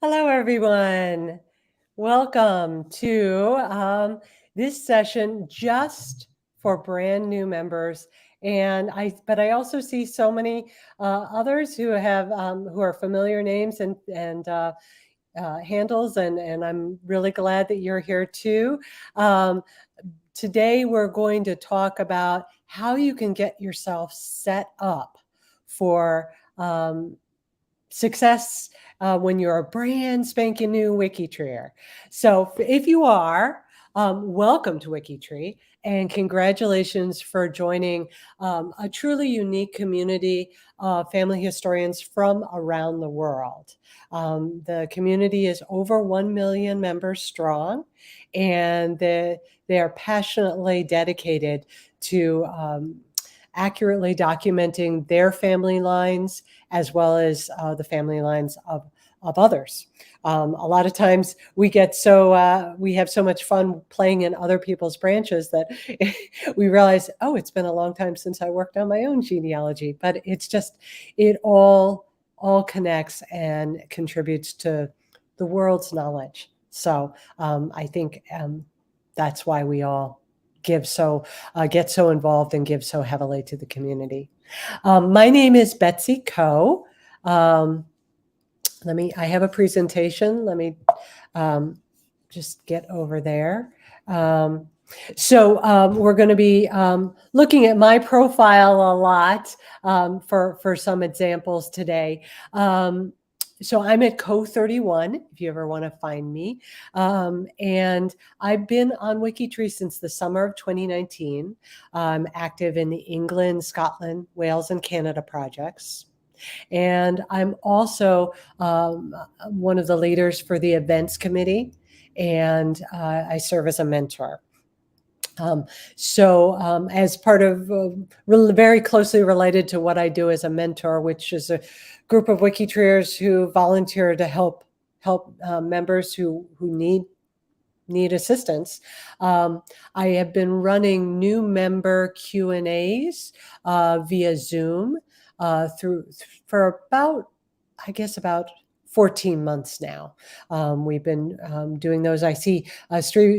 Hello, everyone. Welcome to this session just for brand new members. But I also see so many others who have who are familiar names and handles, and I'm really glad that you're here too. Today, we're going to talk about how you can get yourself set up for success when you're a brand spanking new WikiTreeer. So if you are, welcome to WikiTree and congratulations for joining a truly unique community of family historians from around the world. The community is over 1 million members strong, and they are passionately dedicated to accurately documenting their family lines as well as the family lines of others. A lot of times we have so much fun playing in other people's branches that we realize, oh, it's been a long time since I worked on my own genealogy. But it's just, it all connects and contributes to the world's knowledge. So I think that's why we all get so involved and give so heavily to the community. My name is Betsy Coe. I have a presentation. Let me just get over there. We're going to be looking at my profile a lot for some examples today. So I'm at Co31, if you ever want to find me. And I've been on WikiTree since the summer of 2019. I'm active in the England, Scotland, Wales, and Canada projects. And I'm also one of the leaders for the events committee, and I serve as a mentor. As part of very closely related to what I do as a mentor, which is a group of WikiTreeers who volunteer to help members who need assistance. I have been running new member Q&As via Zoom for about 14 months now. We've been doing those. I see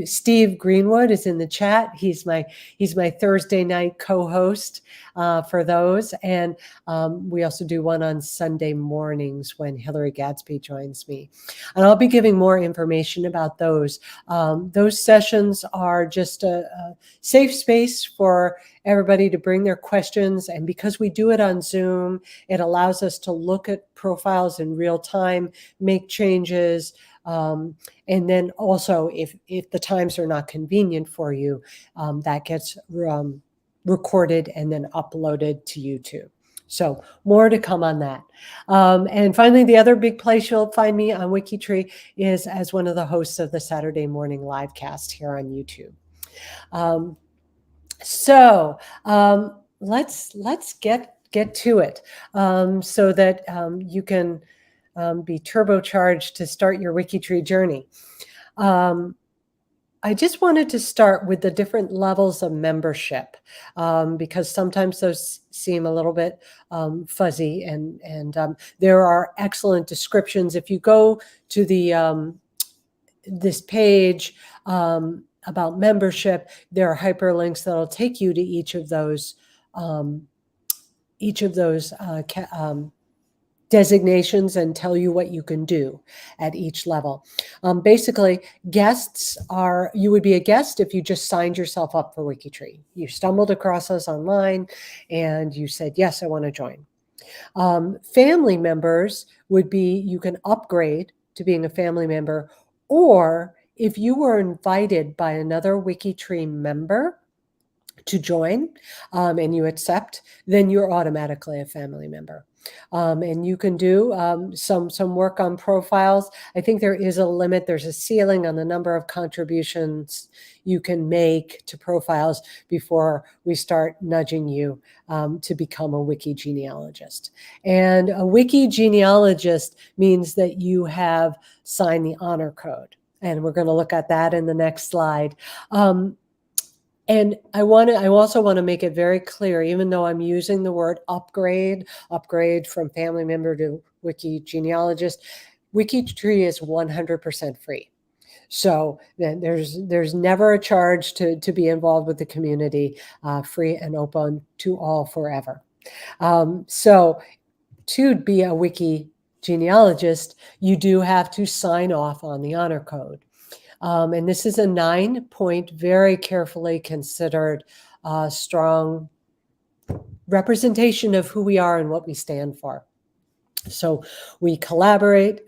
Steve Greenwood is in the chat. He's my Thursday night co-host for those. And we also do one on Sunday mornings when Hillary Gadsby joins me. And I'll be giving more information about those. Those sessions are just a safe space for everybody to bring their questions. And because we do it on Zoom, it allows us to look at profiles in real time, make changes. And then also, if the times are not convenient for you, that gets recorded and then uploaded to YouTube. So more to come on that. And finally, the other big place you'll find me on WikiTree is as one of the hosts of the Saturday morning LiveCast here on YouTube. Let's get to it so that you can be turbocharged to start your WikiTree journey. I just wanted to start with the different levels of membership because sometimes those seem a little bit fuzzy, and there are excellent descriptions. If you go to the this page about membership, there are hyperlinks that'll take you to each of those designations and tell you what you can do at each level. Basically, you would be a guest if you just signed yourself up for WikiTree. You stumbled across us online and you said, yes, I want to join. Family members you can upgrade to being a family member, or if you were invited by another WikiTree member to join and you accept, then you're automatically a family member. And you can do some work on profiles. I think there is a limit. There's a ceiling on the number of contributions you can make to profiles before we start nudging you to become a wiki genealogist. And a wiki genealogist means that you have signed the honor code. And we're going to look at that in the next slide. And I also want to make it very clear, even though I'm using the word upgrade from family member to wiki genealogist, WikiTree is 100% free. So there's never a charge to be involved with the community, free and open to all forever. So to be a wiki genealogist, you do have to sign off on the honor code. And this is a 9-point, very carefully considered, strong representation of who we are and what we stand for. So we collaborate,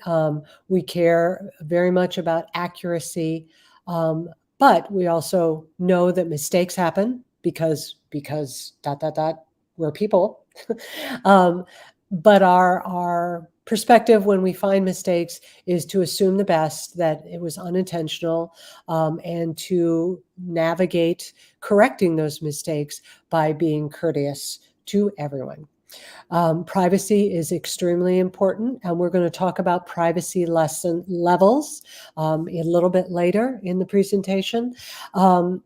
we care very much about accuracy, but we also know that mistakes happen because ... we're people. But our perspective when we find mistakes is to assume the best, that it was unintentional, and to navigate correcting those mistakes by being courteous to everyone. Privacy is extremely important, and we're going to talk about privacy lesson levels a little bit later in the presentation. So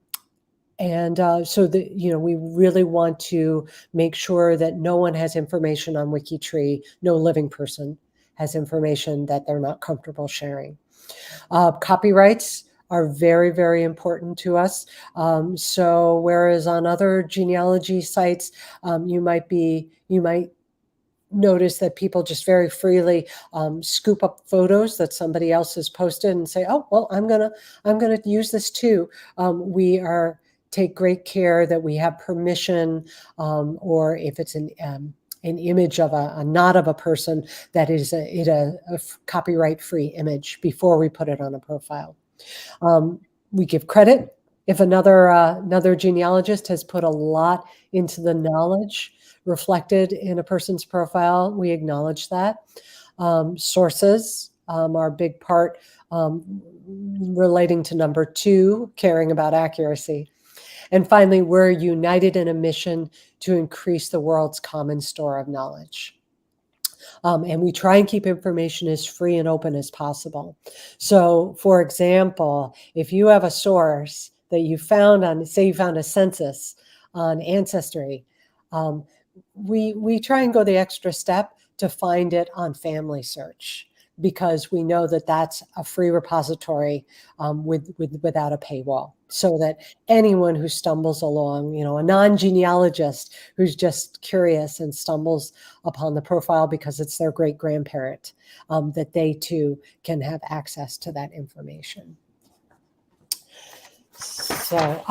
that, we really want to make sure that no one has information on WikiTree, no living person has information that they're not comfortable sharing. Copyrights are very, very important to us. So whereas on other genealogy sites, you might notice that people just very freely scoop up photos that somebody else has posted and say, "Oh, well, I'm gonna use this too." We take great care that we have permission, or if it's an image of not of a person, that is a copyright-free image before we put it on a profile. We give credit. If another genealogist has put a lot into the knowledge reflected in a person's profile, we acknowledge that. Sources are a big part, relating to number 2, caring about accuracy. And finally, we're united in a mission to increase the world's common store of knowledge. And we try and keep information as free and open as possible. So, for example, if you have a source that you found say you found a census on Ancestry, we try and go the extra step to find it on Family Search, because we know that that's a free repository, without a paywall, so that anyone who stumbles along, a non-genealogist who's just curious and stumbles upon the profile because it's their great-grandparent, that they too can have access to that information. So,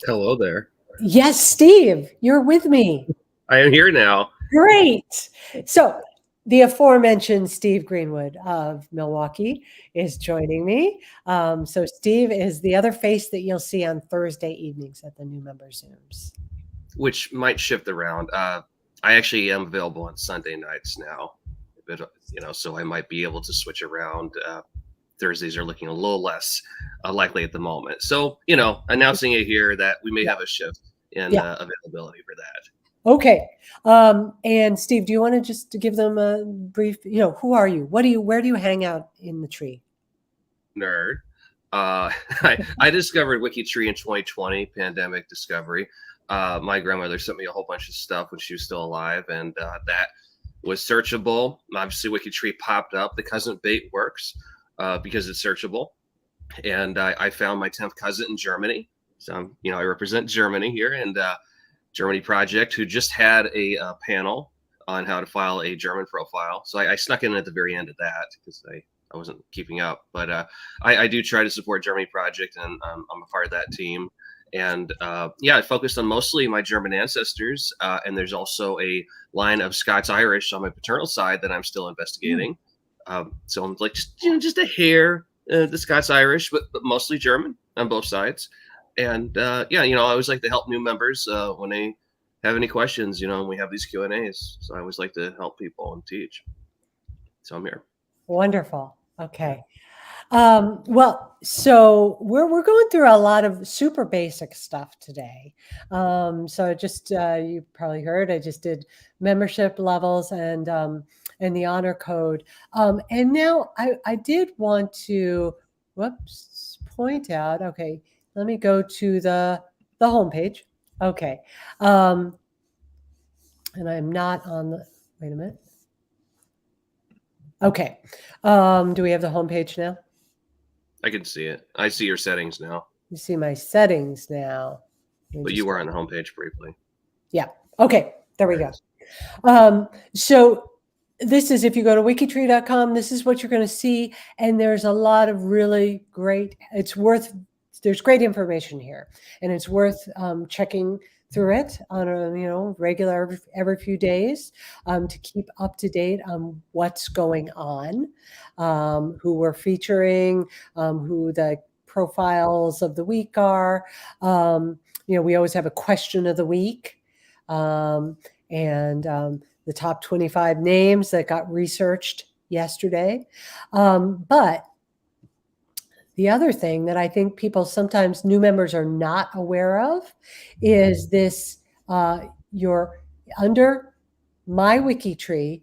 hello there. Yes, Steve, you're with me. I am here now. Great. So the aforementioned Steve Greenwood of Milwaukee is joining me. So Steve is the other face that you'll see on Thursday evenings at the new member Zooms. Which might shift around. I actually am available on Sunday nights now, but, so I might be able to switch around. Thursdays are looking a little less likely at the moment. So, announcing it here that we may have a shift in availability for that. Okay. And Steve, do you want to just give them a brief, who are you? Where do you hang out in the tree? Nerd. I discovered WikiTree in 2020, pandemic discovery. My grandmother sent me a whole bunch of stuff when she was still alive, and that was searchable. Obviously, WikiTree popped up. The cousin bait works because it's searchable. And I found my 10th cousin in Germany. So, I represent Germany here, and Germany project, who just had a panel on how to file a German profile. So I snuck in at the very end of that because I wasn't keeping up. But I do try to support Germany project, and I'm a part of that team. And I focused on mostly my German ancestors. And there's also a line of Scots-Irish on my paternal side that I'm still investigating. So I'm like, just a hair, the Scots-Irish, but mostly German on both sides. And I always like to help new members when they have any questions, and we have these Q&As. So I always like to help people and teach. So I'm here. Wonderful. Okay. Well, so we're going through a lot of super basic stuff today. So just you probably heard I just did membership levels and the honor code. And now I did want to point out. Okay. Let me go to the homepage. Okay. And I'm not on the, wait a minute. Okay. Do we have the homepage now? I can see it. I see your settings now, You see my settings now. Let me but you just were on the homepage briefly. Yeah. Okay. There we There it go. is. So this is, if you go to wikitree.com, this is what you're going to see. And there's a lot of really great, there's great information here, and it's worth checking through it on a regular every few days to keep up to date on what's going on, who we're featuring, who the profiles of the week are. We always have a question of the week. And the top 25 names that got researched yesterday. But the other thing that I think people sometimes, new members, are not aware of is this: you're under my WikiTree,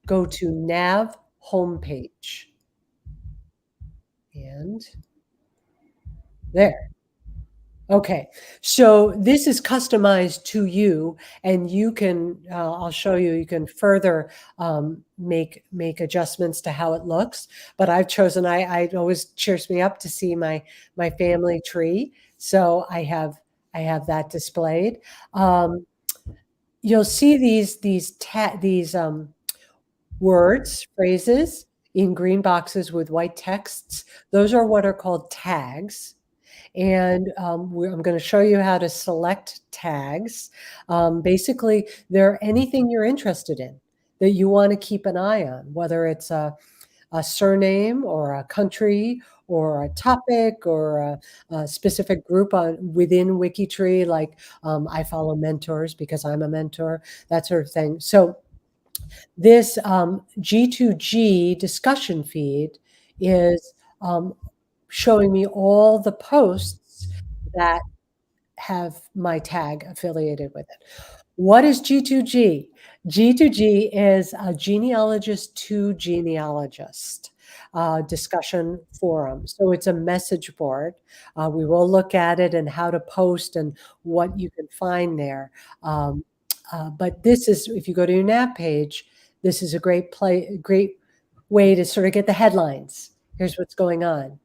go to nav homepage. And there. Okay, so this is customized to you, and you can, I'll show you, you can further make adjustments to how it looks. But I've chosen, I always cheers me up to see my family tree. So I have that displayed. You'll see these words, phrases in green boxes with white texts. Those are what are called tags. And I'm going to show you how to select tags. Basically, they're anything you're interested in that you want to keep an eye on, whether it's a surname or a country or a topic or a specific group within WikiTree, like I follow mentors because I'm a mentor, that sort of thing. So this G2G discussion feed is showing me all the posts that have my tag affiliated with it. What is G2G? G2G is a genealogist to genealogist discussion forum. So it's a message board. We will look at it and how to post and what you can find there. But this is, if you go to your nav page, this is a great way to sort of get the headlines. Here's what's going on.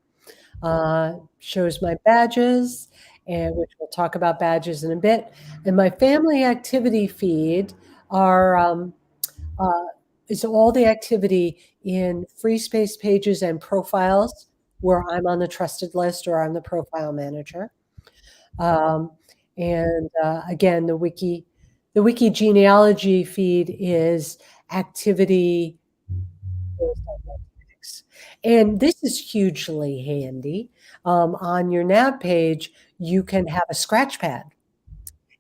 Shows my badges, and which we'll talk about badges in a bit. And my family activity feed is all the activity in free space pages and profiles where I'm on the trusted list or I'm the profile manager. And again, the wiki genealogy feed is activity based on fanatics. And this is hugely handy. On your nav page, you can have a scratch pad.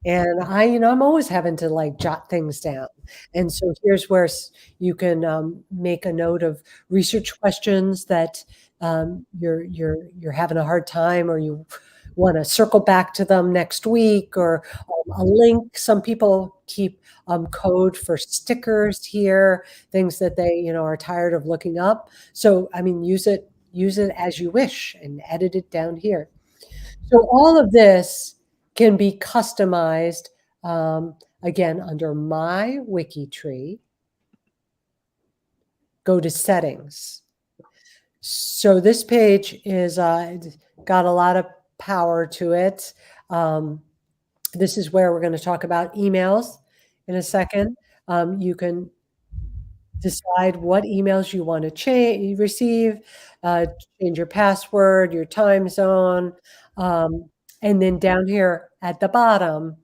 And I'm always having to like jot things down. And so here's where you can make a note of research questions that you're having a hard time, or you want to circle back to them next week, or a link. Some people keep code for stickers here, things that they are tired of looking up. So I mean, use it as you wish and edit it down here. So all of this can be customized, again, under my WikiTree. Go to settings. So this page is got a lot of power to it. This is where we're going to talk about emails in a second. You can decide what emails you want to receive, change your password, your time zone, and then down here at the bottom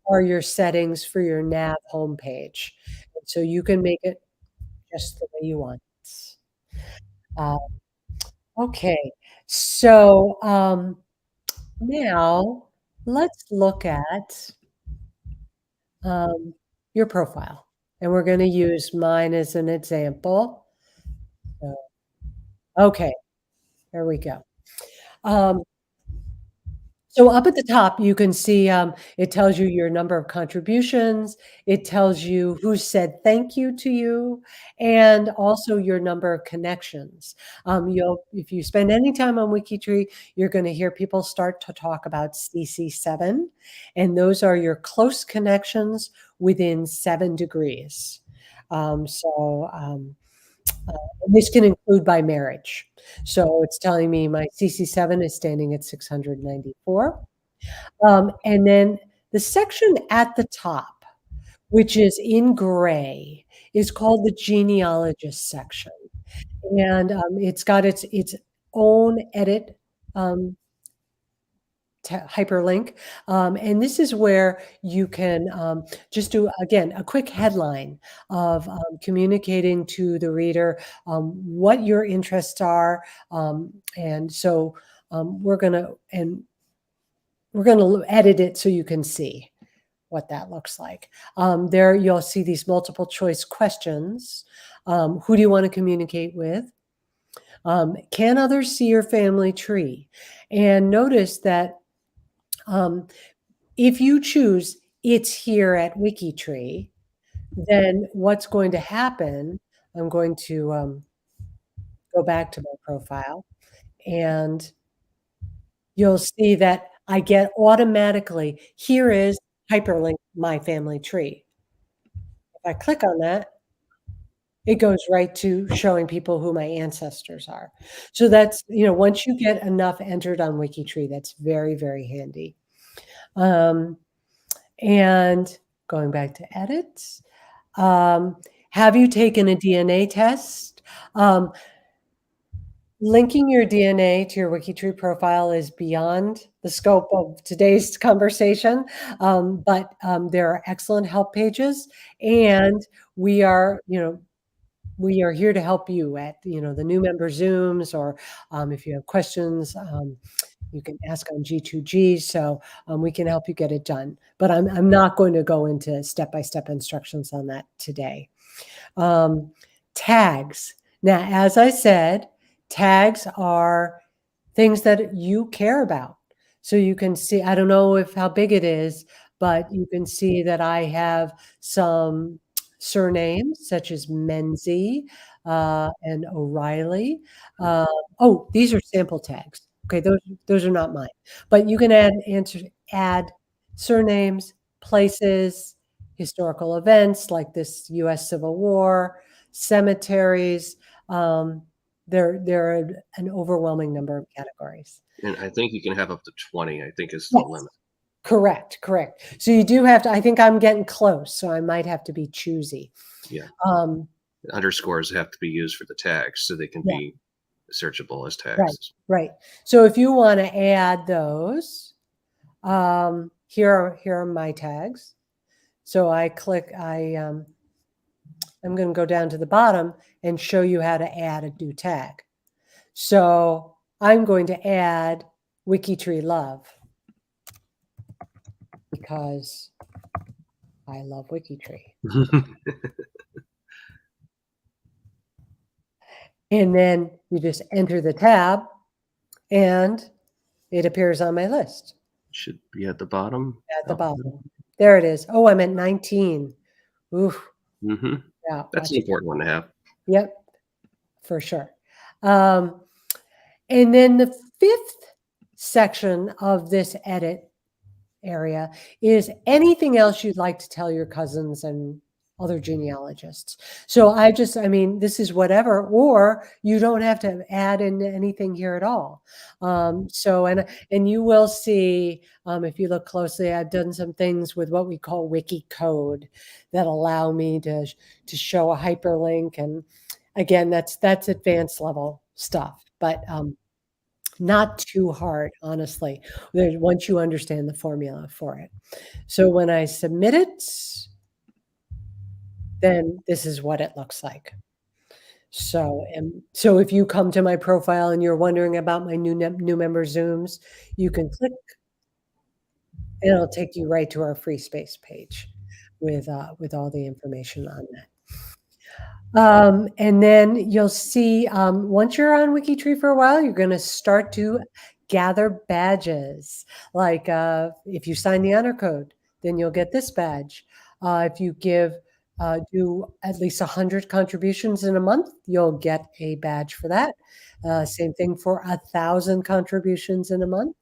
are your settings for your nav homepage. So you can make it just the way you want. Uh, okay, so now let's look at your profile. And we're going to use mine as an example. So, okay, there we go. So up at the top, you can see it tells you your number of contributions. It tells you who said thank you to you, and also your number of connections. If you spend any time on WikiTree, you're going to hear people start to talk about CC7, and those are your close connections within 7 degrees. And this can include by marriage. So it's telling me my CC7 is standing at 694. And then the section at the top, which is in gray, is called the genealogist section. And it's got its own edit hyperlink. And this is where you can just do, again, a quick headline of communicating to the reader what your interests are. And so we're going to edit it so you can see what that looks like. There you'll see these multiple choice questions. Who do you want to communicate with? Can others see your family tree? And notice that if you choose it's here at WikiTree, then what's going to happen, I'm going to go back to my profile, and you'll see that I get automatically, here is hyperlink my family tree. If I click on that, it goes right to showing people who my ancestors are. So that's, once you get enough entered on WikiTree, that's very, very handy. And going back to edits, have you taken a DNA test? Linking your DNA to your WikiTree profile is beyond the scope of today's conversation, but there are excellent help pages, and we are here to help you at the new member Zooms, or if you have questions, you can ask on G2G. So we can help you get it done. But I'm not going to go into step-by-step instructions on that today. Tags. Now, as I said, tags are things that you care about. So you can see, I don't know how big it is, but you can see that I have some surnames such as Menzie and O'Reilly. Oh, these are sample tags. Okay, those are not mine. But you can add surnames, places, historical events like this U.S. Civil War, cemeteries. There are an overwhelming number of categories. And I think you can have up to 20, I think is the limit. Correct. So you do have to, I think I'm getting close, so I might have to be choosy. Yeah. Underscores have to be used for the tags so they can be searchable as tags. Right. So if you want to add those, here are my tags. So I click, I'm going to go down to the bottom and show you how to add a new tag. So I'm going to add WikiTree Love because I love WikiTree. And then you just enter the tab and it appears on my list. Should be at the bottom. At the bottom. There it is. Oh, I'm at 19. Oof. Mm-hmm. Yeah, that's an important one to have. Yep, for sure. And then the fifth section of this edit area is anything else you'd like to tell your cousins and other genealogists. So this is whatever, or you don't have to add in anything here at all. And you will see, if you look closely, I've done some things with what we call wiki code that allow me to show a hyperlink. And again, that's advanced level stuff, but not too hard, honestly, once you understand the formula for it. So when I submit it, then this is what it looks like. So if you come to my profile and you're wondering about my new member Zooms, you can click and it'll take you right to our free space page with all the information on that. And then you'll see, once you're on WikiTree for a while, you're going to start to gather badges. Like if you sign the honor code, then you'll get this badge. If you do at least 100 contributions in a month, you'll get a badge for that. Same thing for 1,000 contributions in a month.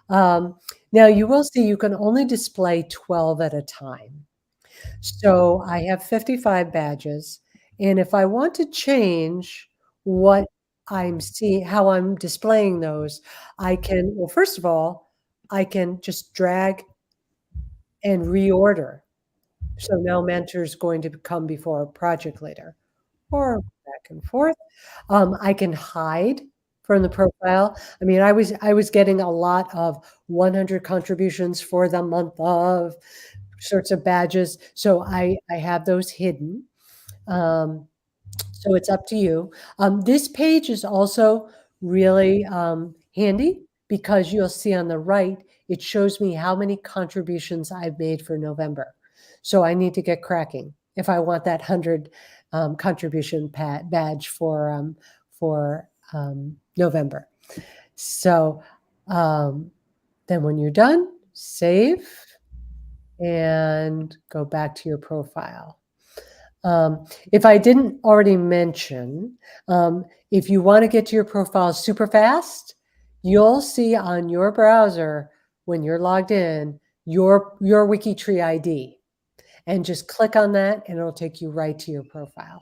Now you will see you can only display 12 at a time. So I have 55 badges, And if I want to change what I'm seeing, how I'm displaying those, I can, well, first of all, I can just drag and reorder. So now mentor is going to come before project leader, or back and forth. I can hide from the profile. I mean, I was getting a lot of 100 contributions for the month of sorts of badges. So I have those hidden. So it's up to you. This page is also really handy because you'll see on the right, it shows me how many contributions I've made for November. So I need to get cracking if I want that 100 contribution badge for November. So then when you're done, save and go back to your profile. If I didn't already mention, if you want to get to your profile super fast, you'll see on your browser when you're logged in your WikiTree ID, and just click on that and it'll take you right to your profile.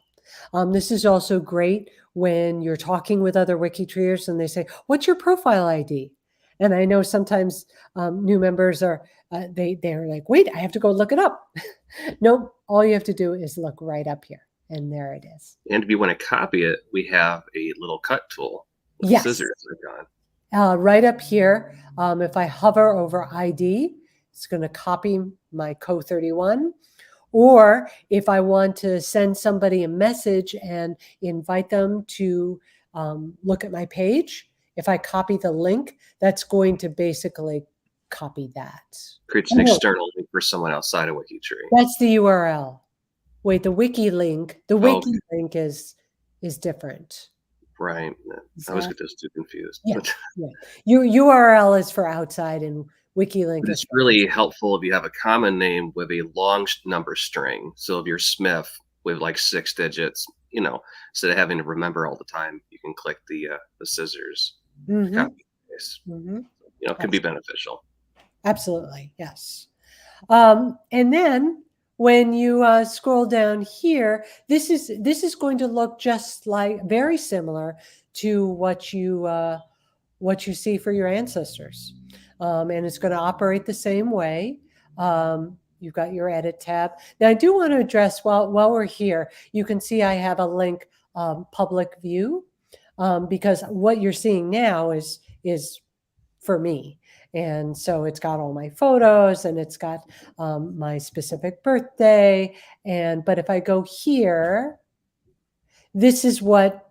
This is also great when you're talking with other WikiTreeers and they say, "What's your profile ID?" And I know sometimes new members are they're like, "Wait, I have to go look it up." Nope, all you have to do is look right up here, and there it is. And if you want to copy it, we have a little cut tool with Yes. scissors are gone. Right up here, if I hover over ID, it's going to copy my Co31. Or if I want to send somebody a message and invite them to look at my page, if I copy the link, that's going to basically copy that. Creates an external link for someone outside of WikiTree. That's the URL. Wait, the wiki link, Okay. link is different. Right. I always get those two confused. Yeah, yeah. URL is for outside and WikiLink is It's really helpful if you have a common name with a long number string. So if you're Smith with like 6 digits, you know, instead of having to remember all the time, you can click the scissors. Mhm. Copy paste. Mhm. You know, it can be beneficial. Absolutely, yes. And then when you scroll down here, this is going to look just like very similar to what you see for your ancestors, and it's going to operate the same way. You've got your edit tab. Now, I do want to address while we're here, you can see I have a link public view because what you're seeing now is for me. And so it's got all my photos and it's got my specific birthday. But if I go here, this is what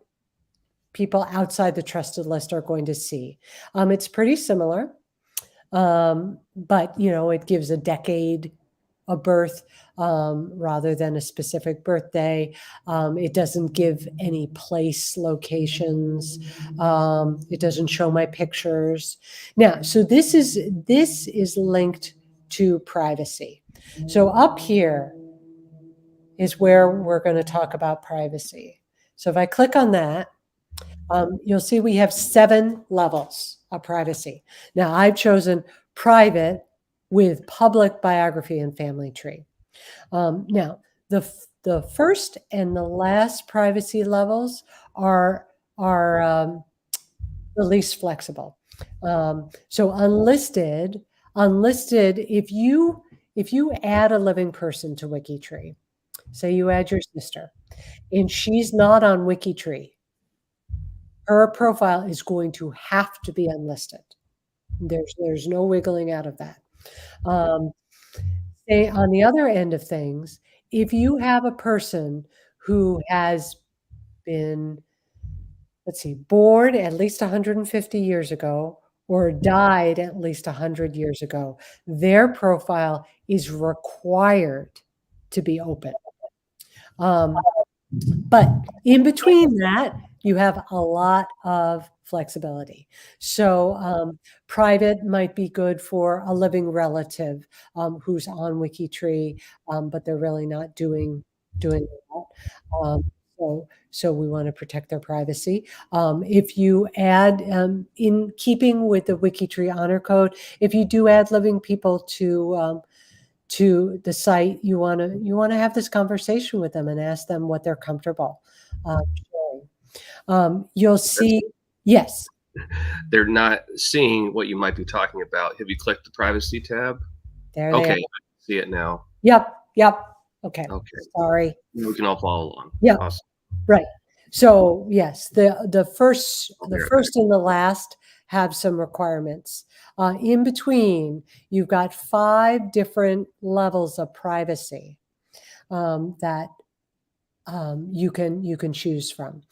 people outside the trusted list are going to see. It's pretty similar, but it gives a decade of birth rather than a specific birthday. It doesn't give any place locations. It doesn't show my pictures. Now, so this is linked to privacy. So up here is where we're going to talk about privacy. So if I click on that, you'll see we have 7 levels of privacy. Now, I've chosen private with public biography and family tree. Now, the first and the last privacy levels are the least flexible. So unlisted, if you add a living person to WikiTree, say you add your sister, and she's not on WikiTree, her profile is going to have to be unlisted. There's no wiggling out of that. Say on the other end of things, if you have a person who has been, let's see, born at least 150 years ago or died at least 100 years ago, their profile is required to be open. But in between that, you have a lot of flexibility. So private might be good for a living relative who's on WikiTree, but they're really not doing that. So we want to protect their privacy. If you add, in keeping with the WikiTree honor code, if you do add living people to the site, you want to have this conversation with them and ask them what they're comfortable sharing. You'll see, yes. They're not seeing what you might be talking about. Have you clicked the privacy tab? There they Okay, are. I can see it now. Yep. Okay. Okay. Sorry. We can all follow along. Yep. Awesome. Right. So yes, the first and the last have some requirements. In between, you've got 5 different levels of privacy that you can choose from.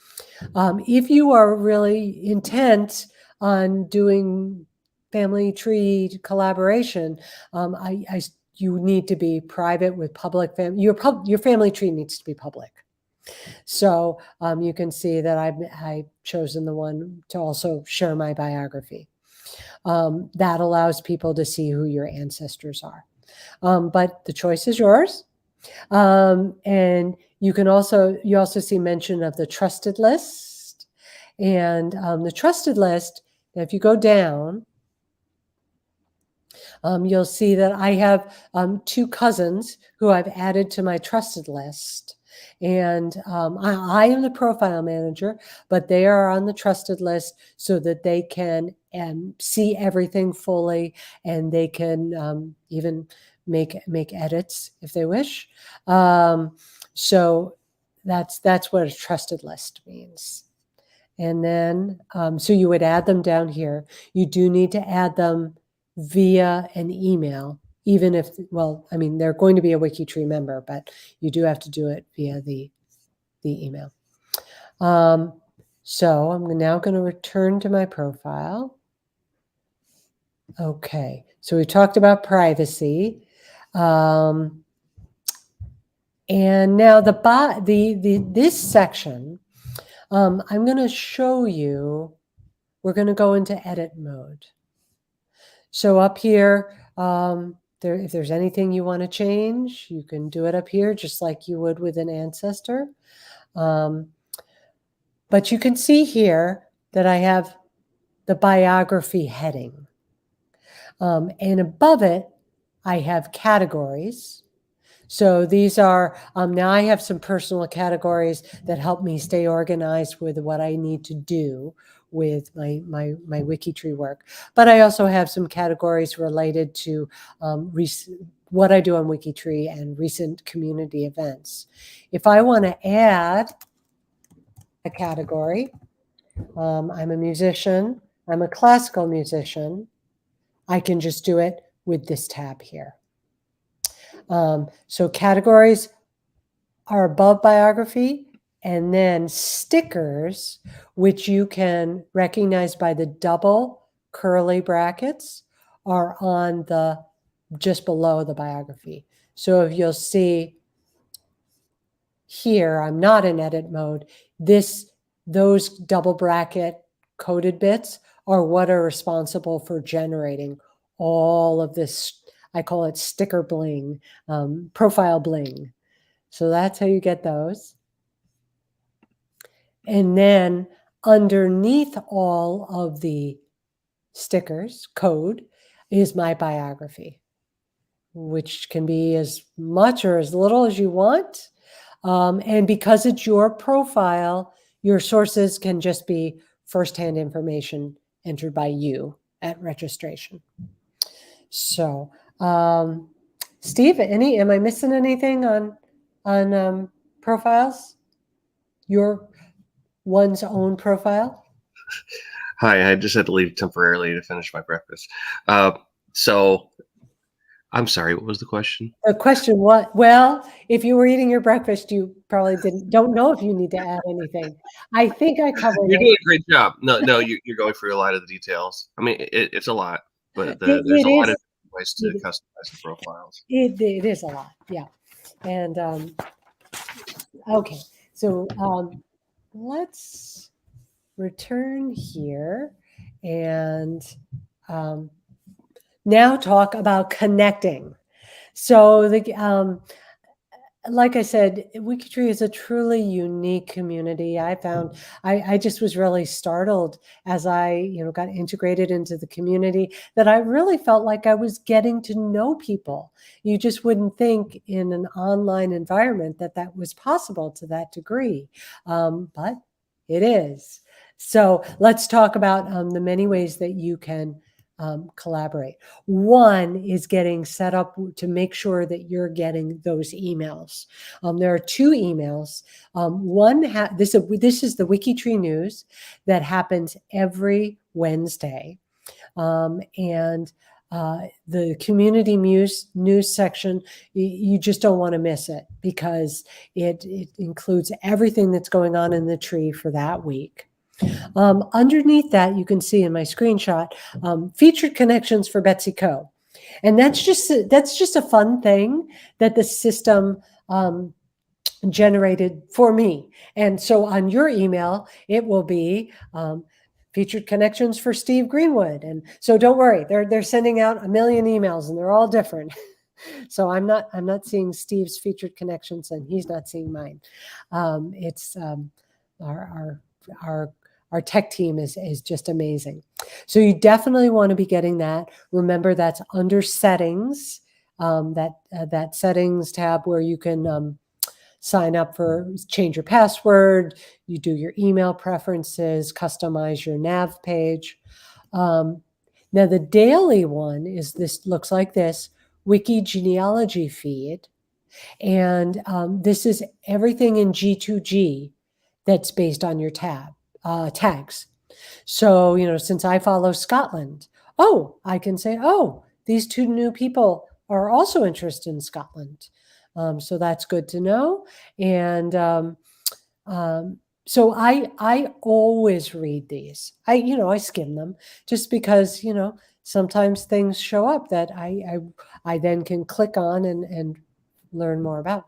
If you are really intent on doing family tree collaboration, you need to be private with public family. Your family tree needs to be public. So you can see that I've chosen the one to also share my biography. That allows people to see who your ancestors are. But the choice is yours. And you also see mention of the trusted list. And the trusted list, if you go down, you'll see that I have 2 cousins who I've added to my trusted list. And I am the profile manager, but they are on the trusted list so that they can see everything fully, and they can even make edits if they wish. So that's what a trusted list means. And then, so you would add them down here. You do need to add them via an email, even if, well, I mean, they're going to be a WikiTree member, but you do have to do it via the email. So I'm now going to return to my profile. Okay, so we talked about privacy. And now this section, I'm going to show you, we're going to go into edit mode. So up here, if there's anything you want to change, you can do it up here just like you would with an ancestor. But you can see here that I have the biography heading. And above it, I have categories. So these are, now I have some personal categories that help me stay organized with what I need to do with my WikiTree work. But I also have some categories related to what I do on WikiTree and recent community events. If I want to add a category, I'm a musician, I'm a classical musician, I can just do it with this tab here. So categories are above biography, and then stickers, which you can recognize by the double curly brackets, are on the just below the biography. So if you'll see here, I'm not in edit mode. Those double bracket coded bits are what are responsible for generating all of this. I call it sticker bling, profile bling. So that's how you get those. And then underneath all of the stickers, code, is my biography, which can be as much or as little as you want. And because it's your profile, your sources can just be firsthand information entered by you at registration. So, Steve, am I missing anything on profiles? Your one's own profile? Hi, I just had to leave temporarily to finish my breakfast. So I'm sorry, what was the question? The question what? Well, if you were eating your breakfast, you probably don't know if you need to add anything. I think I covered You're it. doing a great job. No, you're going through a lot of the details. I mean, it's a lot, but there's a lot of ways to customize the profiles. It is a lot, yeah. And okay, so let's return here and now talk about connecting. So like I said, WikiTree is a truly unique community. I found I just was really startled as I, got integrated into the community that I really felt like I was getting to know people. You just wouldn't think in an online environment that that was possible to that degree, but it is. So let's talk about the many ways that you can collaborate. One is getting set up to make sure that you're getting those emails. There are two emails. This is the WikiTree news that happens every Wednesday, and the community news section, you just don't want to miss it because it includes everything that's going on in the tree for that week. Underneath that, you can see in my screenshot, featured connections for Betsy Co. And that's just a fun thing that the system generated for me. And so on your email, it will be featured connections for Steve Greenwood. And so don't worry, they're sending out a million emails and they're all different. So I'm not seeing Steve's featured connections and he's not seeing mine. It's our tech team is just amazing. So you definitely want to be getting that. Remember, that's under settings, that settings tab where you can sign up for, change your password, you do your email preferences, customize your nav page. Now the daily one is this, looks like this, Wiki Genealogy feed. And this is everything in G2G that's based on your tags. So, since I follow Scotland, I can say, these two new people are also interested in Scotland. So that's good to know. And so I always read these. I skim them just because, sometimes things show up that I then can click on and learn more about.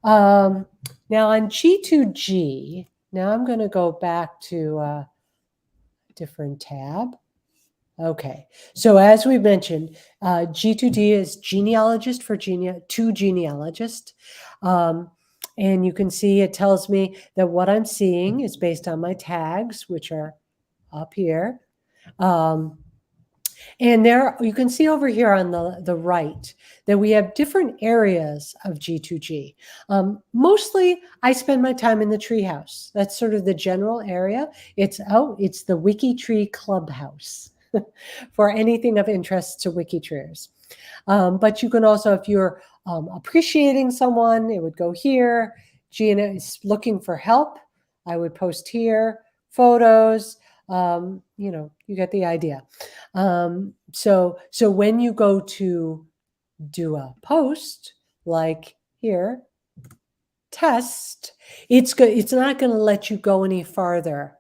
Now on G2G, now I'm going to go back to a different tab. Okay, so as we mentioned, G2D is genealogist for two genealogists. And you can see it tells me that what I'm seeing is based on my tags, which are up here. And there you can see over here on the right that we have different areas of G2G. Mostly I spend my time in the treehouse. That's sort of the general area. It's the WikiTree Clubhouse for anything of interest to WikiTreeers. But you can also, if you're appreciating someone, it would go here. Gina is looking for help. I would post here. Photos. You get the idea. So when you go to do a post like here, test, it's not going to let you go any farther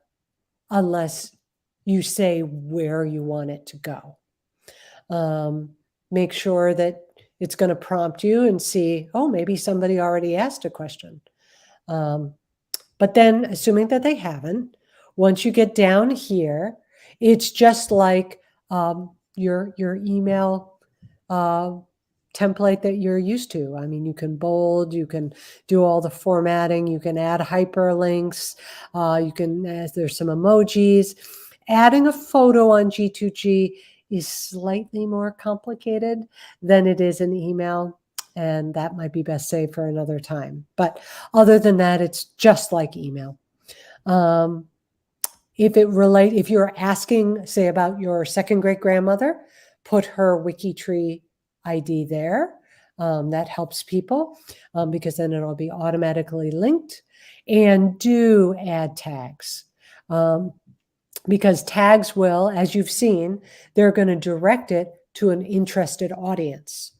unless you say where you want it to go. Make sure that it's going to prompt you and see, maybe somebody already asked a question. But then, assuming that they haven't, once you get down here, it's just like your email template that you're used to. I mean, you can bold, you can do all the formatting, you can add hyperlinks, there's some emojis. Adding a photo on G2G is slightly more complicated than it is in email. And that might be best saved for another time. But other than that, it's just like email. If you're asking, say, about your second great grandmother, put her WikiTree ID there. That helps people because then it'll be automatically linked. And do add tags. Because tags will, as you've seen, they're going to direct it to an interested audience.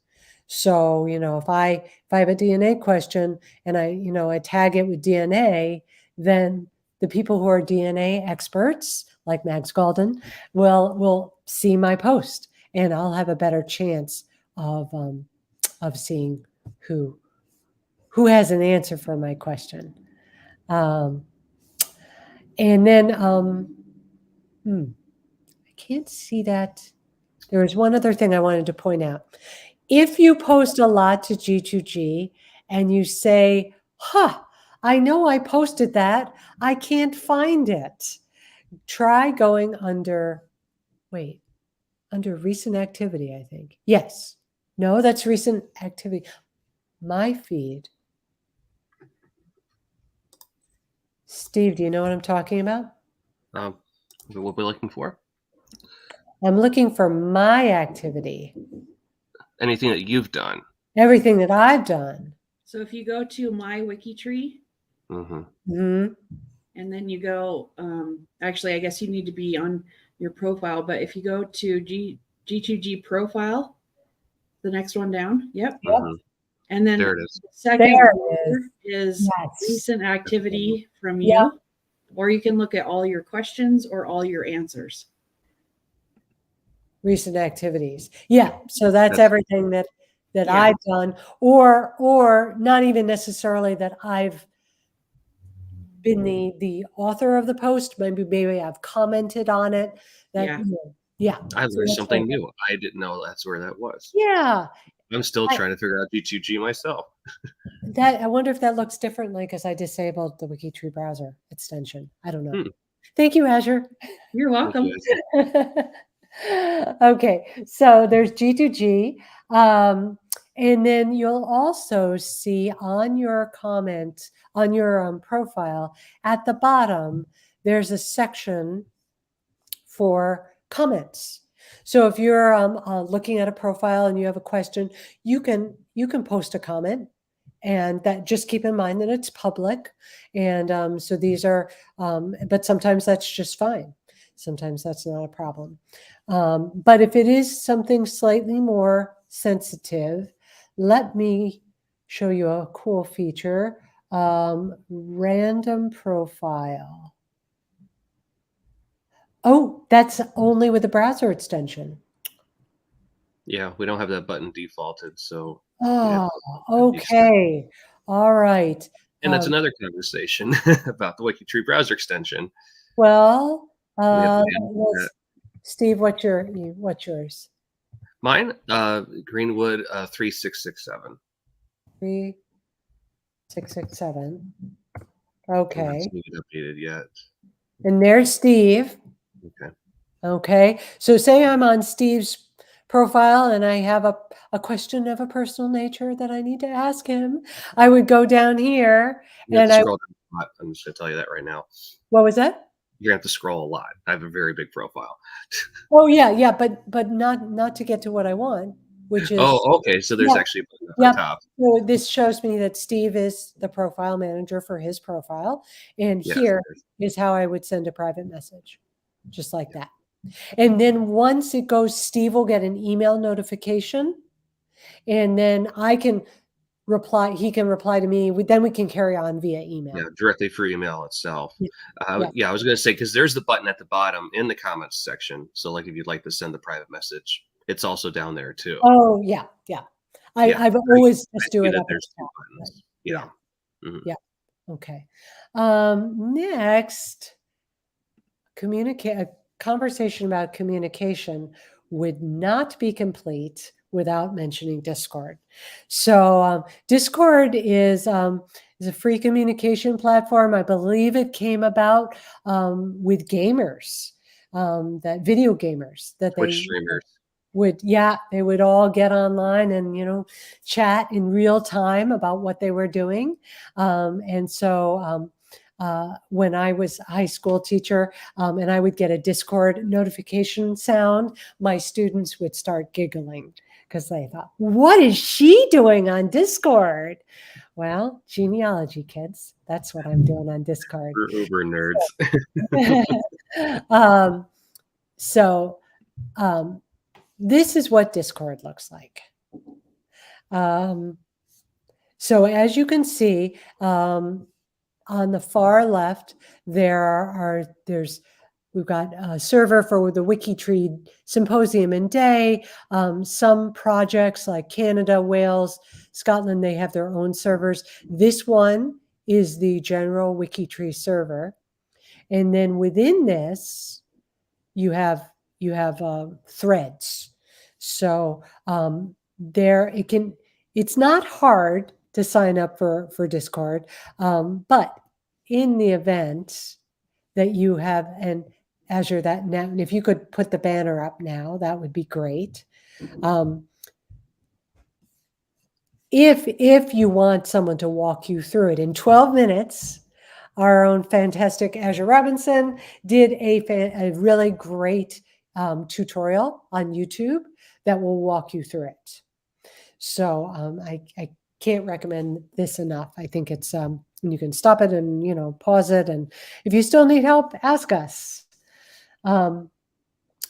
So, if I have a DNA question and I tag it with DNA, then the people who are DNA experts, like Mags Golden, will see my post, and I'll have a better chance of seeing who has an answer for my question. And then I can't see that. There was one other thing I wanted to point out. If you post a lot to G2G and you say, I know I posted that. I can't find it. Try going under recent activity, I think. Yes. No, that's recent activity. My feed. Steve, do you know what I'm talking about? What are we looking for? I'm looking for my activity. Anything that you've done. Everything that I've done. So if you go to my WikiTree, Mm-hmm. and then you go, actually, I guess you need to be on your profile, but if you go to G2G profile, the next one down, yep. Mhm. And then There it is. the second There it one is Yes. recent activity from you, Yep. or you can look at all your questions or all your answers. Recent activities. Yeah. So that's everything that Yeah. I've done, or not even necessarily that I've been the author of the post. Maybe I've commented on it. That Yeah. yeah. I So learned that's something right. new. I didn't know that's where that was. Yeah. I'm still trying to figure out G2G myself. I wonder if that looks differently because I disabled the WikiTree browser extension. I don't know. Hmm. Thank you, Azure. You're welcome. Okay, so there's G2G. And then you'll also see on your comment, on your profile, at the bottom, there's a section for comments. So if you're looking at a profile and you have a question, you can post a comment, and that just keep in mind that it's public. And so these are, but sometimes that's just fine. Sometimes that's not a problem. But if it is something slightly more sensitive, let me show you a cool feature. Random profile. Oh, that's only with the browser extension. Yeah, we don't have that button defaulted, so. Oh, okay. All right. And that's another conversation about the WikiTree browser extension. Well, that. Steve, what's yours? Mine, Greenwood 3667. 3667. I Okay. haven't seen it updated yet. And there's Steve. Okay. Okay. So say I'm on Steve's profile and I have a question of a personal nature that I need to ask him. I would go down here You have and to scroll down a lot. I'm just going to tell you that right now. What was that? You're going to have to scroll a lot. I have a very big profile. Oh yeah, but not to get to what I want, which is okay. So there's actually a button on top. So this shows me that Steve is the profile manager for his profile, and here is how I would send a private message, just like that. And then once it goes, Steve will get an email notification, and then I can reply. He can reply to me. Then we can carry on via email. Yeah, directly through email itself. Yeah. I was going to say, because there's the button at the bottom in the comments section. So like if you'd like to send the private message, it's also down there too. Oh, yeah. I've always just do it up there's two buttons. Yeah. Mm-hmm. Yeah. Okay. Next, a conversation about communication would not be complete without mentioning Discord. So Discord is a free communication platform. I believe it came about with gamers, that video gamers, that Twitch streamers they would all get online and chat in real time about what they were doing. And so when I was a high school teacher and I would get a Discord notification sound, my students would start giggling because they thought, what is she doing on Discord? Well, genealogy, kids. That's what I'm doing on Discord. for uber nerds. This is what Discord looks like. So as you can see, on the far left, we've got a server for the WikiTree Symposium and Day. Some projects like Canada, Wales, Scotland, they have their own servers. This one is the general WikiTree server. And then within this, you have threads. So it's not hard to sign up for Discord. But in the event that you have an Azure that now, and if you could put the banner up now, that would be great. If you want someone to walk you through it in 12 minutes, our own fantastic Azure Robinson did a really great tutorial on YouTube that will walk you through it. So I can't recommend this enough. I think it's you can stop it and pause it, and if you still need help, ask us.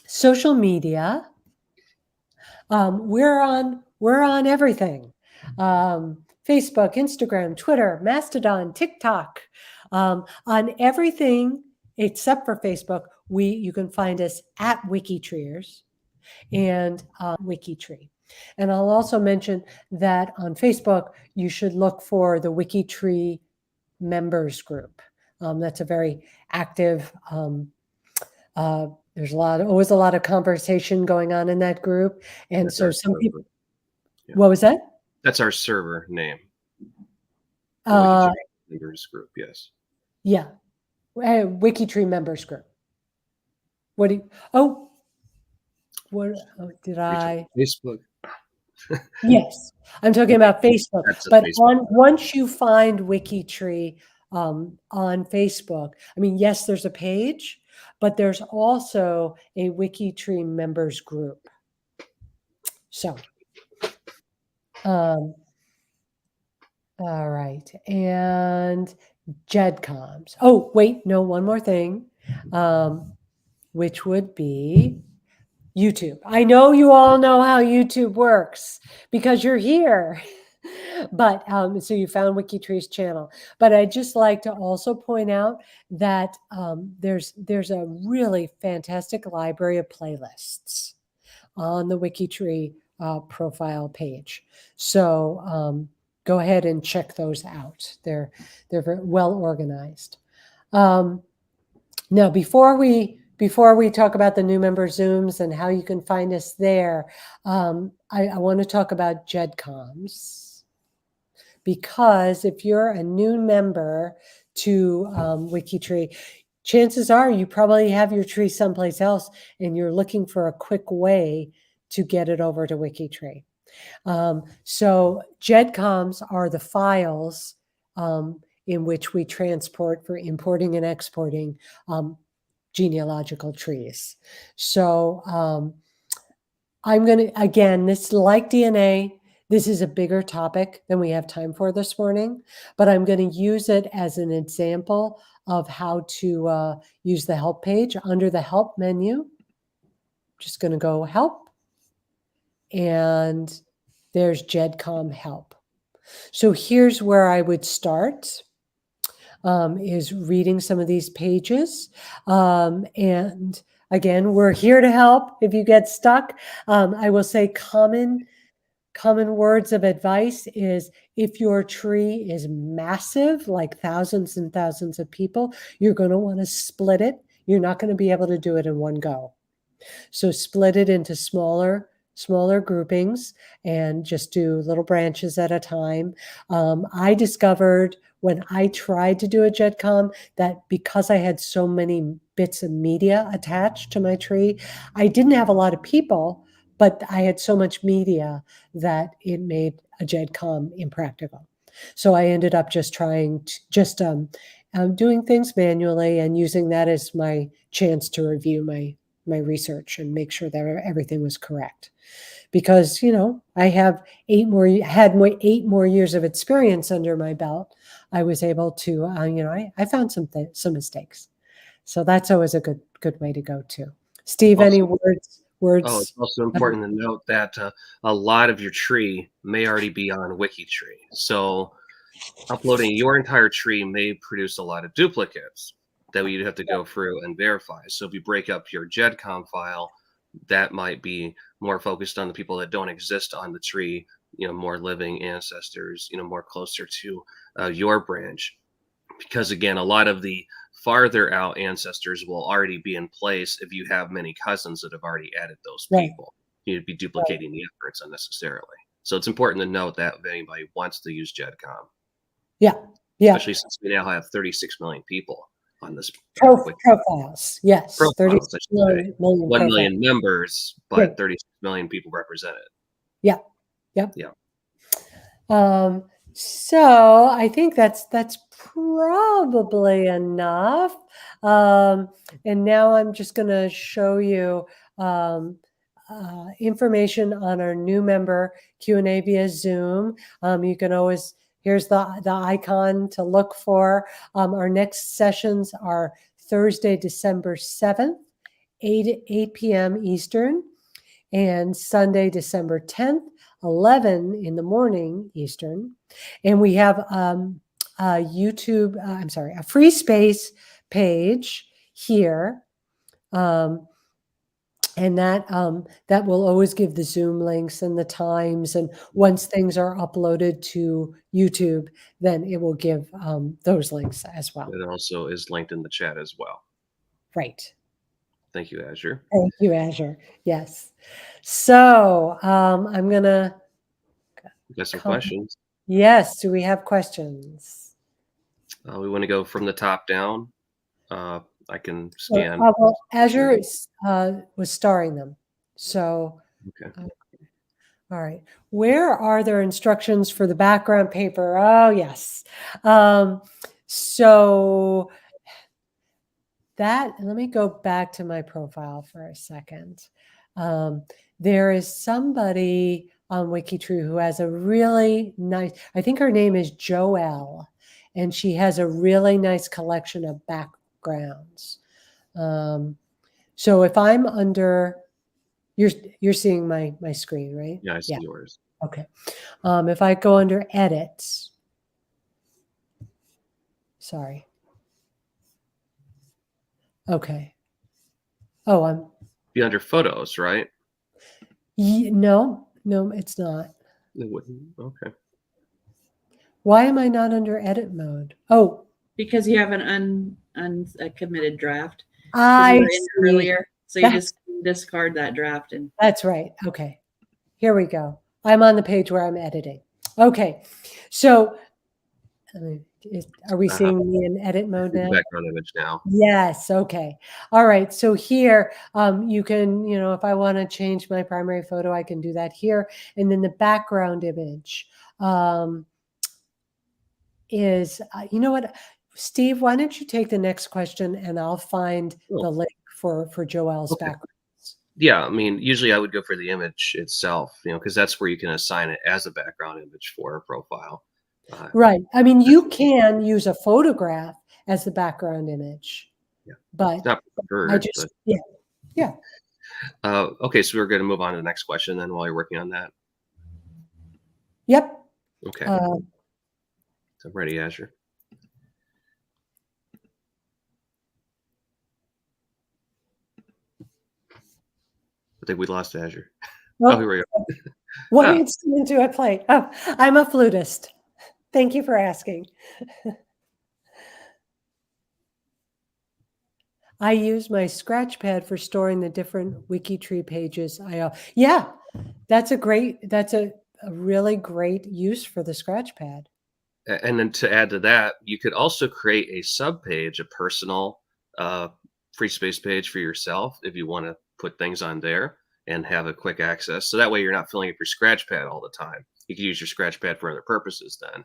Social media, we're on everything. Facebook, Instagram, Twitter, Mastodon, TikTok, on everything except for Facebook. You can find us at WikiTreeers and WikiTree. And I'll also mention that on Facebook, you should look for the WikiTree members group. That's a very active. There's always a lot of conversation going on in that group, and That's so our some server. people. Yeah. What was that? That's our server name. The Uh, WikiTree members group. Yes. yeah, WikiTree members group. What do you? Oh, what did I? Facebook. Yes, I'm talking about Facebook. That's a But Facebook. once you find WikiTree on Facebook, I mean, yes, there's a page, but there's also a WikiTree members group. So, all right, and JEDCOMs. Oh, wait, no, one more thing, which would be YouTube. I know you all know how YouTube works because you're here. But so you found WikiTree's channel. But I'd just like to also point out that there's a really fantastic library of playlists on the WikiTree profile page. So go ahead and check those out. They're very well organized. Now, before we talk about the new member Zooms and how you can find us there, I want to talk about JEDCOMs. Because if you're a new member to WikiTree, chances are you probably have your tree someplace else and you're looking for a quick way to get it over to WikiTree. So JEDCOMs are the files in which we transport for importing and exporting genealogical trees. So I'm going to, again, this like DNA, this is a bigger topic than we have time for this morning, but I'm going to use it as an example of how to use the help page. Under the help menu, just going to go help, and there's JEDCOM help. So here's where I would start, is reading some of these pages. And again, we're here to help if you get stuck. I will say common words of advice is if your tree is massive, like thousands and thousands of people, you're going to want to split it. You're not going to be able to do it in one go. So split it into smaller groupings and just do little branches at a time. I discovered when I tried to do a JEDCOM that because I had so many bits of media attached to my tree, I didn't have a lot of people, but I had so much media that it made a JEDCOM impractical. So I ended up just trying to, doing things manually and using that as my chance to review my research and make sure that everything was correct. Because, I have 8 more years of experience under my belt. I was able to, I found some mistakes. So that's always a good way to go too. Steve, Also, any words? Oh, it's also important to note that a lot of your tree may already be on WikiTree. So uploading your entire tree may produce a lot of duplicates that you'd have to go through and verify. So if you break up your JEDCOM file, that might be more focused on the people that don't exist on the tree, more living ancestors, more closer to your branch. Because again, a lot of the farther out ancestors will already be in place if you have many cousins that have already added those people. You'd be duplicating the efforts unnecessarily. So it's important to note that if anybody wants to use GEDCOM, Yeah. Yeah. especially since we now have 36 million people on this Profiles. Yes. profiles, I 36 should say. million 1 profiles. million members, but Right. 36 million people represented. Yeah. Yep. Yeah. So I think that's probably enough. And now I'm just going to show you information on our new member Q&A via Zoom. You can always, here's the icon to look for. Our next sessions are Thursday, December 7th, 8 p.m. Eastern, and Sunday, December 10th, 11 in the morning Eastern. And we have a YouTube, a free space page here. And that will always give the Zoom links and the times. And once things are uploaded to YouTube, then it will give those links as well. It also is linked in the chat as well. Right. Thank you, Azure. Thank you, Azure. Yes. So I'm going to. We got some questions. Yes. Do we have questions? We want to go from the top down. I can scan. Well, Azure was starring them. So, okay. All right. Where are there instructions for the background paper? Oh, yes. So let me go back to my profile for a second. There is somebody on WikiTree who has a really nice, I think her name is Joelle, and she has a really nice collection of backgrounds. So if I'm under, you're seeing my screen, right? Yeah, I see yours. Okay. If I go under edit, sorry. Okay. Oh, I'm. Be under photos, right? No, it's not. It wouldn't. Okay. Why am I not under edit mode? Oh, because you have an uncommitted draft. I you were in see. earlier, so you just discard that draft. And that's right. Okay, here we go. I'm on the page where I'm editing. Okay, so are we seeing me in edit mode now? Background image now. Yes. Okay. All right. So here you can, if I want to change my primary photo, I can do that here. And then the background image is, you know what, Steve, why don't you take the next question and I'll find the link for Joelle's background. Yeah, I mean, usually I would go for the image itself, because that's where you can assign it as a background image for a profile. Right. I mean, you can use a photograph as the background image. Yeah. But it's not preferred, I just, yeah. Okay, so we're going to move on to the next question then while you're working on that. Yep. Okay. So I'm ready, Azure. I think we lost Azure. Oh, here we go. What instrument do I play? Oh, I'm a flutist. Thank you for asking. I use my Scratchpad for storing the different WikiTree pages. Yeah, that's a really great use for the Scratchpad. And then to add to that, you could also create a subpage, a personal free space page for yourself if you want to put things on there and have a quick access. So that way you're not filling up your Scratchpad all the time. You can use your Scratchpad for other purposes then.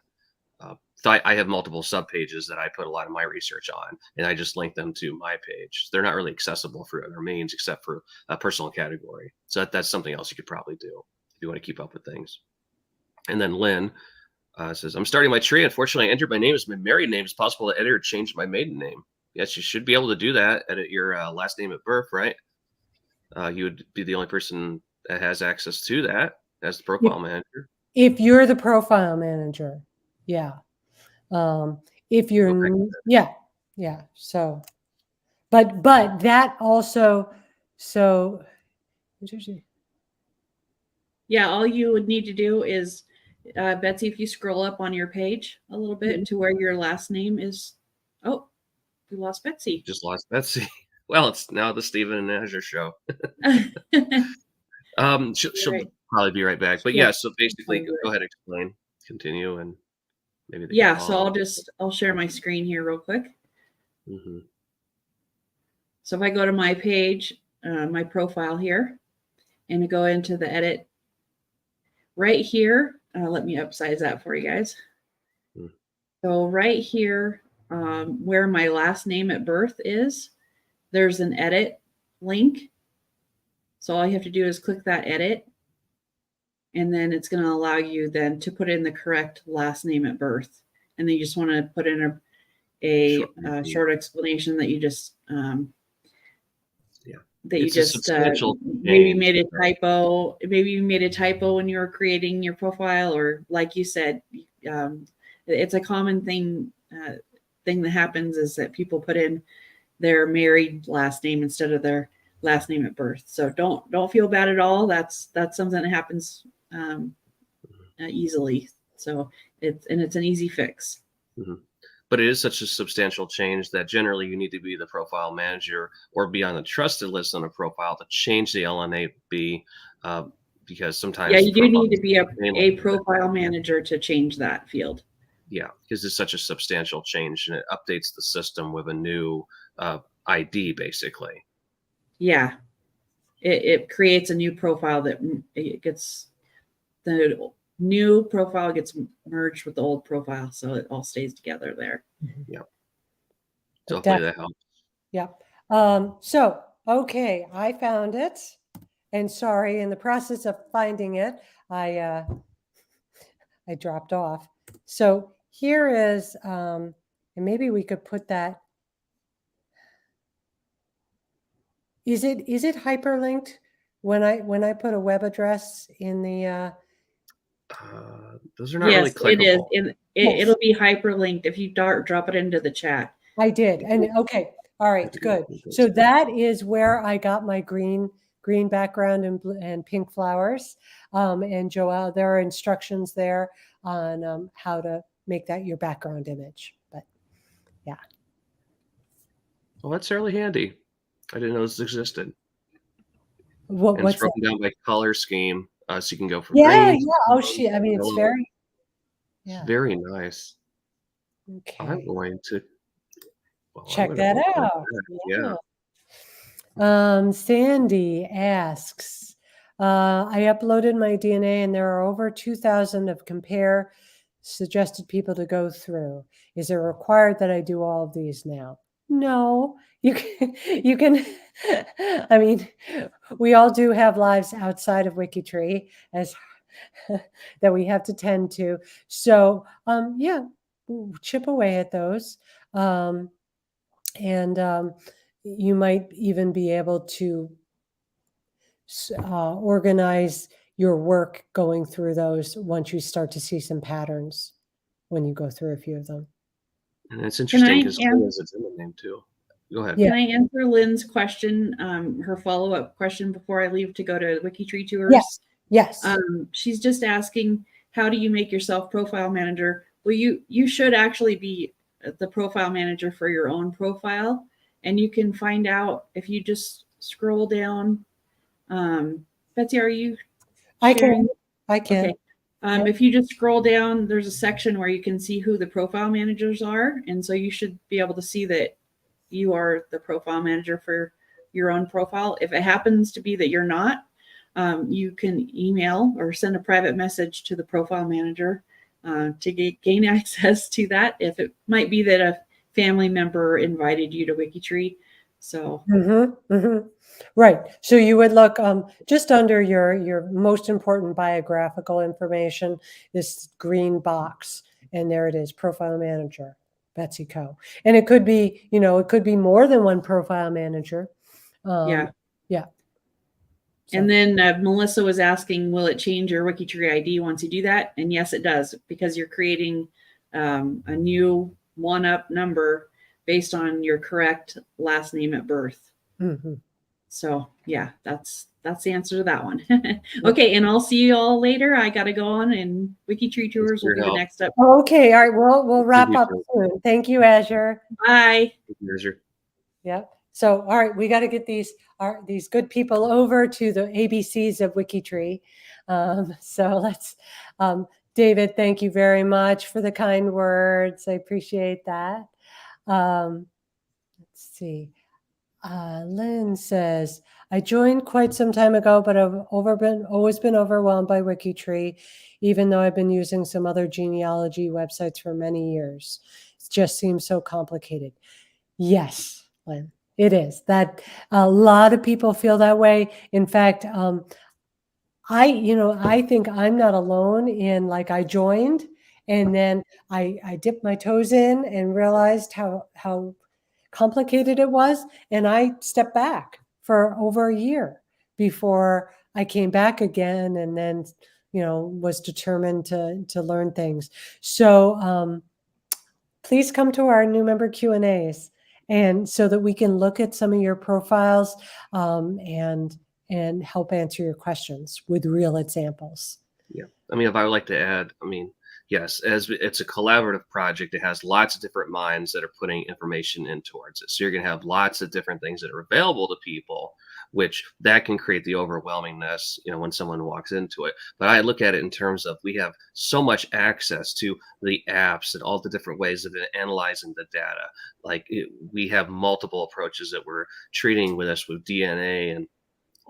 So I have multiple subpages that I put a lot of my research on, and I just link them to my page. They're not really accessible for other means except for a personal category. So that's something else you could probably do if you want to keep up with things. And then Lynn says, I'm starting my tree. Unfortunately, I entered my name as my married name. It's possible to edit or change my maiden name. Yes, you should be able to do that. Edit your last name at birth, right? You would be the only person that has access to that as the profile manager. If you're the profile manager, yeah. If you're, yeah. So, but that also, so. Yeah, all you would need to do is, Betsy, if you scroll up on your page a little bit to where your last name is. Oh, we lost Betsy. Just lost Betsy. Well, it's now the Stephen and Azure show. She'll probably be right back. But Yeah. yeah, so basically, go ahead, explain, continue, and maybe they can Yeah, so follow. I'll share my screen here real quick. Mhm. So if I go to my page, my profile here, and I go into the edit right here, let me upsize that for you guys. Mm. So right here, where my last name at birth is, there's an edit link. So all you have to do is click that edit, and then it's going to allow you then to put in the correct last name at birth. And then you just want to put in a short explanation that you just that It's you a just substantial maybe change, made a right? typo. Maybe you made a typo when you were creating your profile, or like you said, it's a common thing that happens is that people put in their married last name instead of their last name at birth. So don't feel bad at all. That's something that happens easily. So it's an easy fix. Mm-hmm. But it is such a substantial change that generally you need to be the profile manager or be on the trusted list on a profile to change the LNAB, because sometimes you do need to be mainly a profile manager to change that field. Yeah, because it's such a substantial change and it updates the system with a new ID, basically. Yeah, it creates a new profile that it gets the new profile gets merged with the old profile, so it all stays together there. Yeah. So hopefully that helps. Yep. So, okay, I found it. And sorry, in the process of finding it, I dropped off. So here is, and maybe we could put that. Is it hyperlinked when I put a web address in the? Those are not really clickable. clickable. It'll be hyperlinked if you drop it into the chat. I did, and okay, all right, good. So that is where I got my green background and pink flowers. And Joelle, there are instructions there on how to make that your background image. But yeah. Well, that's fairly handy. I didn't know this existed. What's it's broken down by color scheme, so you can go from yeah, green. yeah. Oh, I mean, it's very, yeah, very nice. Okay. I'm going to check that out. Yeah. Sandy asks, I uploaded my DNA and there are over 2,000 of compare suggested people to go through. Is it required that I do all of these now? No, you can, I mean, we all do have lives outside of WikiTree as that we have to tend to. So, yeah, chip away at those. You might even be able to organize your work going through those once you start to see some patterns when you go through a few of them. And it's interesting because Lynn is its own name too. Go ahead. Can I answer Lynn's question, her follow-up question before I leave to go to WikiTree tours? Yes. She's just asking, how do you make yourself profile manager? Well, you should actually be the profile manager for your own profile. And you can find out if you just scroll down. Betsy, are you sharing? I can. Okay. If you just scroll down, there's a section where you can see who the profile managers are. And so you should be able to see that you are the profile manager for your own profile. If it happens to be that you're not, you can email or send a private message to the profile manager to gain access to that. If it might be that a family member invited you to WikiTree. So right. So you would look just under your most important biographical information, this green box, and there it is, profile manager, Betsy Coe. And it could be, it could be more than one profile manager. Yeah. So. And then Melissa was asking, will it change your WikiTree ID once you do that? And yes, it does, because you're creating a new one-up number based on your correct last name at birth. So yeah, that's the answer to that one. Okay, and I'll see you all later. I got to go on, and WikiTree tours will be the next up. Okay, all right, we'll wrap up soon. Thank you, Azure. Bye. Azure. Yep. So, all right, we got to get these good people over to the ABCs of WikiTree. So let's, David, thank you very much for the kind words. I appreciate that. Let's see. Lynn says, I joined quite some time ago, but I've always been overwhelmed by WikiTree, even though I've been using some other genealogy websites for many years. It just seems so complicated. Yes, Lynn, it is. That a lot of people feel that way. In fact, I think I'm not alone in, like, I joined and then I dipped my toes in and realized how complicated it was, and I stepped back for over a year before I came back again, and then was determined to learn things. So please come to our new member Q&As, and so that we can look at some of your profiles and help answer your questions with real examples. Yeah. I mean, if I would like to add, I mean, yes, as it's a collaborative project, it has lots of different minds that are putting information in towards it. So you're going to have lots of different things that are available to people, which that can create the overwhelmingness, when someone walks into it. But I look at it in terms of, we have so much access to the apps and all the different ways of analyzing the data. Like we have multiple approaches that we're treating with us with DNA and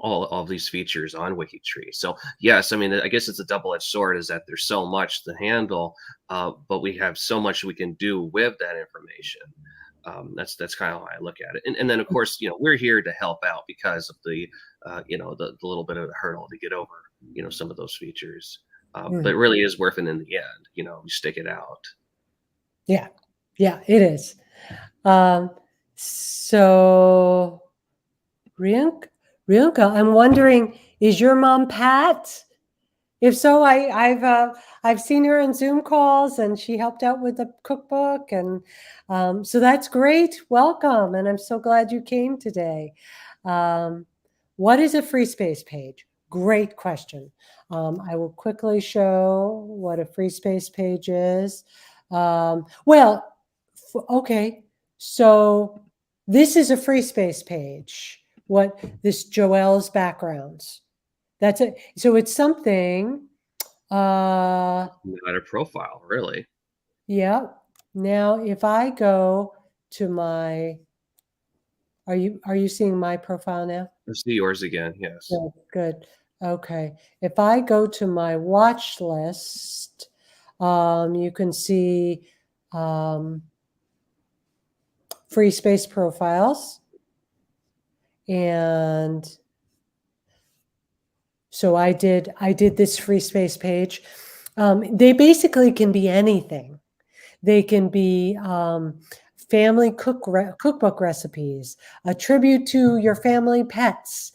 all these features on WikiTree. So yes, I mean, I guess it's a double-edged sword, is that there's so much to handle, but we have so much we can do with that information. That's kind of how I look at it. And then of course, we're here to help out because of the little bit of a hurdle to get over, some of those features. But it really is worth it in the end, you stick it out. Yeah, it is. So Rilka, I'm wondering, is your mom Pat? If so, I've seen her in Zoom calls, and she helped out with the cookbook, and so that's great. Welcome, and I'm so glad you came today. What is a free space page? Great question. I will quickly show what a free space page is. Okay, so this is a free space page. What this Joelle's backgrounds. That's it. So it's something. Not a profile, really. Yeah. Now, if I go to my, are you seeing my profile now? I see yours again. Yes. Good. Okay. If I go to my watch list, you can see free space profiles. And so I did this free space page. They basically can be anything. They can be family cookbook recipes, a tribute to your family pets.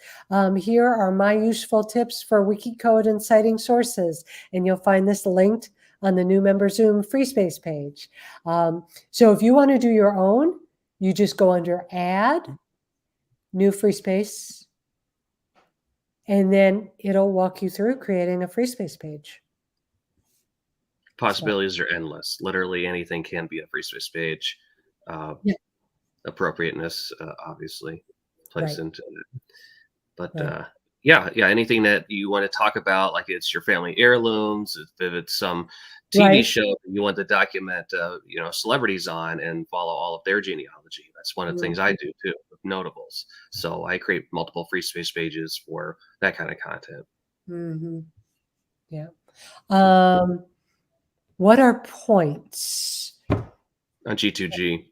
Here are my useful tips for Wikicode and citing sources. And you'll find this linked on the new member Zoom free space page. So if you want to do your own, you just go under Add, New Free Space, and then it'll walk you through creating a free space page. Possibilities are endless. Literally anything can be a free space page. Appropriateness, obviously, plays into it. But anything that you want to talk about, like it's your family heirlooms, if it's some TV show you want to document, celebrities on and follow all of their genealogy. That's one of the things I do too, with notables. So I create multiple free space pages for that kind of content. Yeah. What are points? On G2G.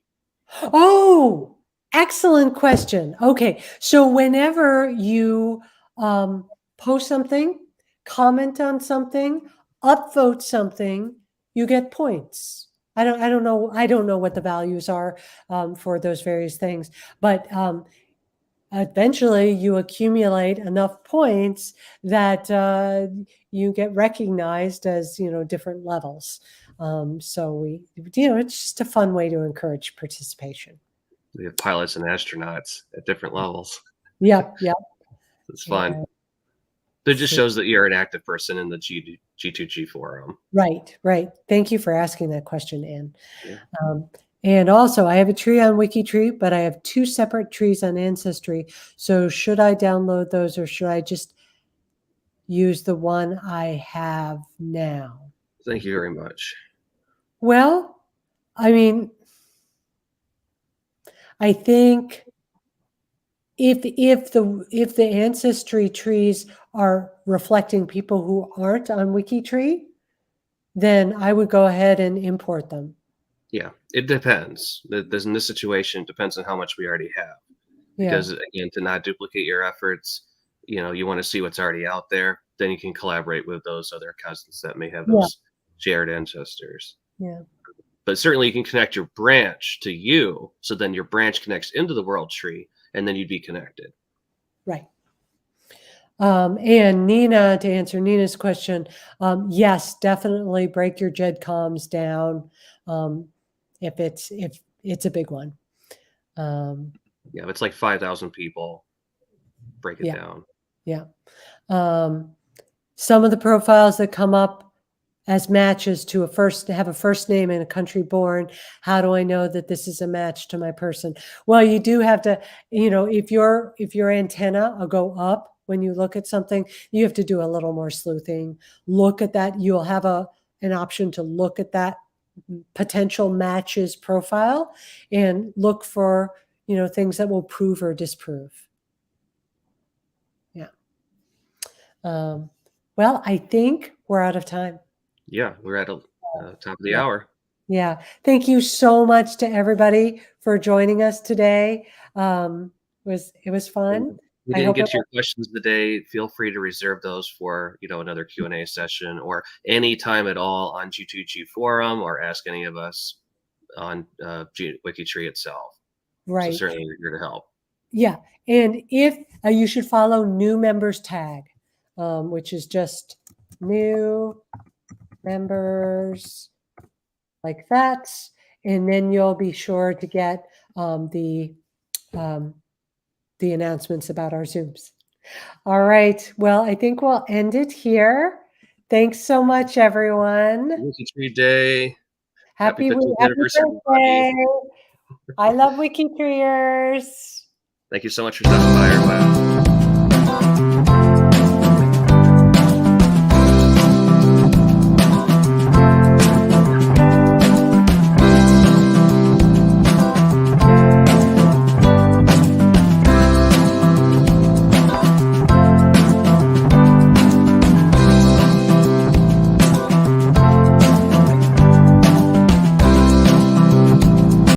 Oh, excellent question. Okay. So whenever you post something, comment on something, upvote something, you get points. I don't know what the values are for those various things, but eventually you accumulate enough points that you get recognized as different levels. So it's just a fun way to encourage participation. We have pilots and astronauts at different levels. Yep. It's fun. It just shows that you're an active person in the G2G forum. Right. Thank you for asking that question, Anne. And also, I have a tree on WikiTree, but I have 2 separate trees on Ancestry. So should I download those, or should I just use the one I have now? Thank you very much. Well, I mean, I think if the Ancestry trees are reflecting people who aren't on WikiTree, then I would go ahead and import them. Yeah, it depends. There's in this situation, it depends on how much we already have. Yeah. Because again, to not duplicate your efforts, you want to see what's already out there. Then you can collaborate with those other cousins that may have those shared ancestors. Yeah. But certainly you can connect your branch to you, so then your branch connects into the world tree, and then you'd be connected. Right. And Nina, to answer Nina's question, yes, definitely break your GEDCOMs down if it's a big one. Yeah, if it's like 5,000 people, break it down. Yeah. Some of the profiles that come up as matches to have a first name and a country born. How do I know that this is a match to my person? Well, you do have to, if your antenna will go up when you look at something, you have to do a little more sleuthing. Look at that. You'll have an option to look at that potential matches profile and look for, things that will prove or disprove. Yeah. Well, I think we're out of time. Yeah, we're at the top of the hour. Yeah. Thank you so much to everybody for joining us today. It was fun. We didn't get to your questions today. Feel free to reserve those for, another Q&A session or any time at all on G2G forum, or ask any of us on WikiTree itself. Right. So certainly we're here to help. Yeah. And if you should follow new members tag, which is just new members like that. And then you'll be sure to get the announcements about our Zooms. All right. Well, I think we'll end it here. Thanks so much, everyone. WikiTree Day. Happy 50th anniversary, birthday. I love WikiTreeers. Thank you so much for stopping by our lab.